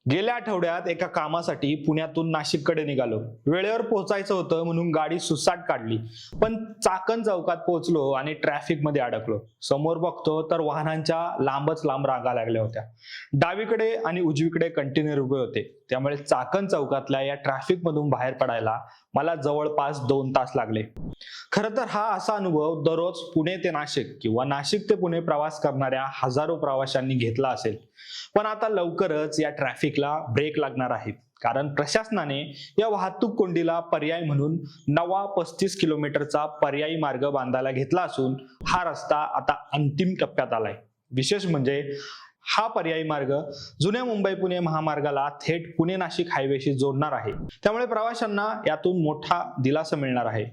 गेल्या आठवड्यात एका कामासाठी पुण्यातून नाशिककडे निघालो. वेळेवर पोहोचायचं होतं म्हणून गाडी सुसाट काढली, पण चाकण चौकात पोहोचलो आणि ट्रॅफिक मध्ये अडकलो. समोर बघतो तर वाहनांच्या लांबच लांब रांगा लागल्या होत्या. डावीकडे आणि उजवीकडे कंटेनर उभे होते. त्यामुळे चाकण चौकातल्या या ट्रॅफिक मधून बाहेर पडायला मला जवळपास 2 तास लागले. खरं तर हा असा अनुभव दररोज पुणे ते नाशिक किंवा नाशिक ते पुणे प्रवास करणाऱ्या हजारो प्रवाशांनी घेतला असेल. पण आता लवकरच या ट्रॅफिकला ब्रेक लागणार आहे, कारण प्रशासनाने या वाहतूक कोंडीला पर्याय म्हणून नवा 35 किलोमीटरचा पर्यायी मार्ग बांधायला घेतला असून हा रस्ता आता अंतिम टप्प्यात आलाय. विशेष म्हणजे हा पर्यायी मार्ग जुन्या मुंबई पुणे महामार्गाला थेट पुणे नाशिक हायवेशी जोडणार आहे. त्यामुळे प्रवाशांना यातून मोठा दिलासा मिळणार आहे.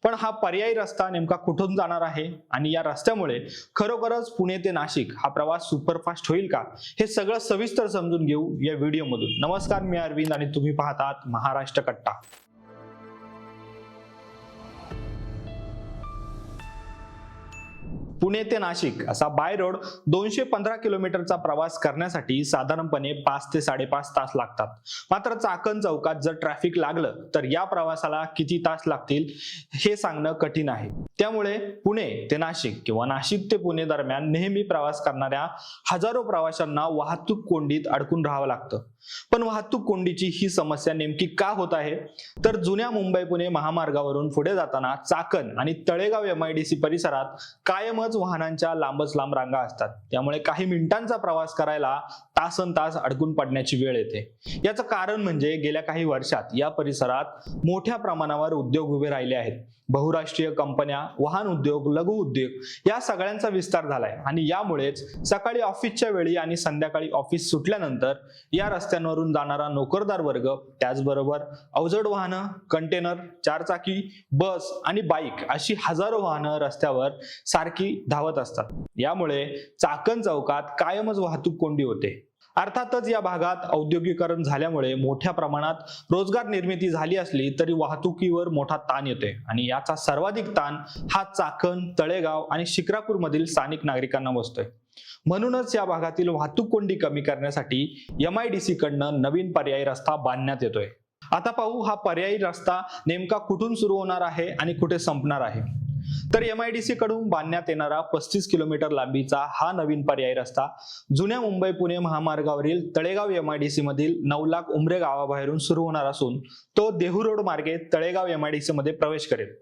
पण हा पर्यायी रस्ता नेमका कुठून जाणार आहे आणि या रस्त्यामुळे खरोखरच पुणे ते नाशिक हा प्रवास सुपरफास्ट होईल का, हे सगळं सविस्तर समजून घेऊ या व्हिडिओमधून. नमस्कार, मी अरविंद आणि तुम्ही पाहतात महाराष्ट्र कट्टा. पुणे ते नाशिक असा बाय रोड 215 किलोमीटरचा प्रवास करण्यासाठी साधारणपणे 5 ते 5.5 तास लागतात. मात्र चाकण चौकात जर ट्रॅफिक लागलं तर या प्रवासाला किती तास लागतील हे सांगणं कठीण आहे. त्यामुळे पुणे ते नाशिक किंवा नाशिक ते पुणे दरम्यान नेहमी प्रवास करणाऱ्या हजारो प्रवाशांना वाहतूक कोंडीत अडकून राहावं लागतं. पण वाहतूक कोंडीची ही समस्या नेमकी का होत आहे, तर जुन्या मुंबई पुणे महामार्गावरून पुढे जाताना चाकण आणि तळेगाव MIDC परिसरात कायमच वाहनांच्या लांबच लांब रांगा असतात. त्यामुळे काही मिनिटांचा प्रवास करायला तासनतास अडकून पडण्याची वेळ येते. याचं कारण म्हणजे गेल्या काही वर्षात या परिसरात मोठ्या प्रमाणावर उद्योग उभे राहिले आहेत. बहुराष्ट्रीय कंपन्या, वाहन उद्योग, लघु उद्योग या सगळ्यांचा विस्तार झालाय आणि यामुळेच सकाळी ऑफिसच्या वेळी आणि संध्याकाळी ऑफिस सुटल्यानंतर या रस्त्यांवरून जाणारा नोकरदार वर्ग, त्याचबरोबर अवजड वाहनं, कंटेनर, चारचाकी, बस आणि बाईक अशी हजारो वाहनं रस्त्यावर सारखी धावत असतात. यामुळे चाकण चौकात कायमच वाहतूक कोंडी होते. अर्थातच या भागात औद्योगिकरण झाल्यामुळे मोठ्या प्रमाणात रोजगार निर्मिती झाली असली तरी वाहतुकीवर मोठा ताण येतोय आणि याचा सर्वाधिक ताण हा चाकण, तळेगाव आणि शिक्रापूर मधील स्थानिक नागरिकांना बसतोय. म्हणूनच या भागातील वाहतूक कोंडी कमी करण्यासाठी MIDC कडनं नवीन पर्यायी रस्ता बांधण्यात येतोय. आता पाहू हा पर्यायी रस्ता नेमका कुठून सुरू होणार आहे आणि कुठे संपणार आहे. तर MIDC कडून बांधण्यात येणारा 35 किलोमीटर लांबीचा हा नवीन पर्यायी रस्ता जुन्या मुंबई पुणे महामार्गावरील तळेगाव MIDC मधील 9 लाख उमरे गावाबाहेरून सुरू होणार असून तो देहू रोड मार्गे तळेगाव MIDC मध्ये प्रवेश करेल.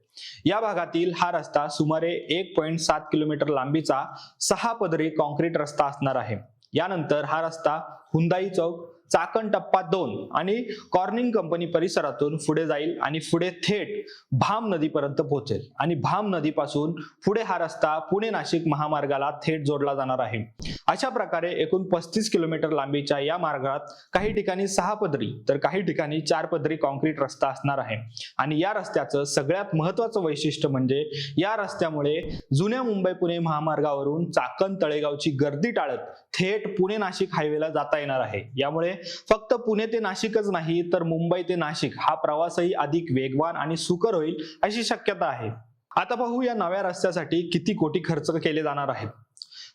या भागातील हा रस्ता सुमारे 1.7 किलोमीटर लांबीचा 6 पदरी कॉन्क्रीट रस्ता असणार आहे. यानंतर हा रस्ता हुंदाई चौक, चाकण टप्पा 2 आणि कॉर्निंग कंपनी परिसरातून पुढे जाईल आणि पुढे थेट भाम नदीपर्यंत पोहोचेल आणि भाम नदीपासून पुढे हा रस्ता पुणे नाशिक महामार्गाला थेट जोडला जाणार आहे. अशा प्रकारे एकूण 35 किलोमीटर लांबीच्या या मार्गात काही ठिकाणी 6 पदरी तर काही ठिकाणी 4 पदरी कॉन्क्रीट रस्ता असणार आहे. आणि या रस्त्याचं सगळ्यात महत्वाचं वैशिष्ट्य म्हणजे या रस्त्यामुळे जुन्या मुंबई पुणे महामार्गावरून चाकण तळेगावची गर्दी टाळत थेट पुणे नाशिक हायवेला जाता येणार आहे. यामुळे फक्त पुणे ते नाशिकच नाही तर मुंबई ते नाशिक हा प्रवासही अधिक वेगवान आणि सुकर होईल अशी शक्यता आहे. आता पाहू या नव्या रस्त्यासाठी किती कोटी खर्च केले जाणार आहेत.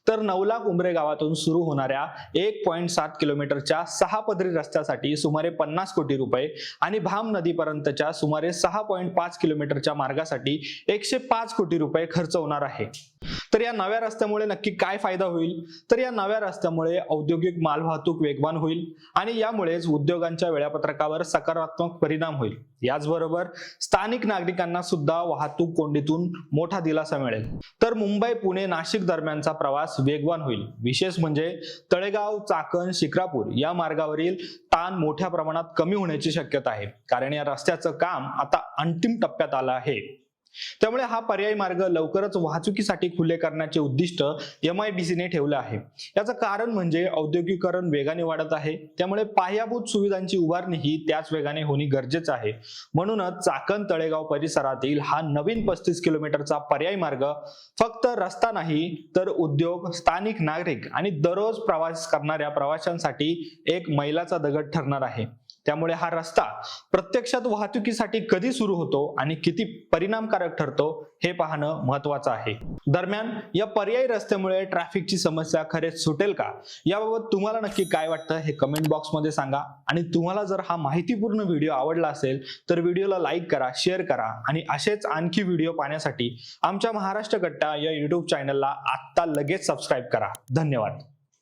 तर 9 लाख उमरे गावातून सुरू होणाऱ्या 1.7 किलोमीटरच्या 6 पदरी रस्त्यासाठी सुमारे 50 कोटी रुपये आणि भाम नदीपर्यंतच्या सुमारे 6.5 किलोमीटरच्या मार्गासाठी 105 कोटी रुपये खर्च होणार आहे. तर या नव्या रस्त्यामुळे नक्की काय फायदा होईल, तर या नव्या रस्त्यामुळे औद्योगिक मालवाहतूक वेगवान होईल आणि यामुळेच उद्योगांच्या वेळापत्रकावर सकारात्मक परिणाम होईल. याचबरोबर स्थानिक नागरिकांना सुद्धा वाहतूक कोंडीतून मोठा दिलासा मिळेल. तर मुंबई पुणे नाशिक दरम्यानचा प्रवास वेगवान होईल. विशेष म्हणजे तळेगाव, चाकण, शिक्रापूर या मार्गावरील ताण मोठ्या प्रमाणात कमी होण्याची शक्यता आहे, कारण या रस्त्याचं काम आता अंतिम टप्प्यात आलं आहे. त्यामुळे हा पर्यायी मार्ग लवकरच वाहतुकीसाठी खुले करण्याचे उद्दिष्ट MIDC ने ठेवलं आहे. याचं कारण म्हणजे औद्योगिकरण वेगाने वाढत आहे. त्यामुळे पायाभूत सुविधांची उभारणीही त्याच वेगाने होणे गरजेचं आहे. म्हणूनच चाकण तळेगाव परिसरातील हा नवीन 35 किलोमीटरचा पर्यायी मार्ग फक्त रस्ता नाही तर उद्योग, स्थानिक नागरिक आणि दररोज प्रवास करणाऱ्या प्रवाशांसाठी एक मैलाचा दगड ठरणार आहे. त्यामुळे हा रस्ता प्रत्यक्षात वाहतुकीसाठी कधी सुरू होतो आणि किती परिणामकारक ठरतो हे पाहणं महत्त्वाचं आहे. दरम्यान या पर्यायी रस्त्यामुळे ट्रॅफिकची समस्या खरेच सुटेल का, याबाबत तुम्हाला नक्की काय वाटतं हे कमेंट बॉक्समध्ये सांगा. आणि तुम्हाला जर हा माहितीपूर्ण व्हिडिओ आवडला असेल तर व्हिडिओला लाईक करा, शेअर करा आणि असेच आणखी व्हिडिओ पाहण्यासाठी आमच्या महाराष्ट्र कट्टा या YouTube चॅनलला आत्ता लगेच सबस्क्राईब करा. धन्यवाद.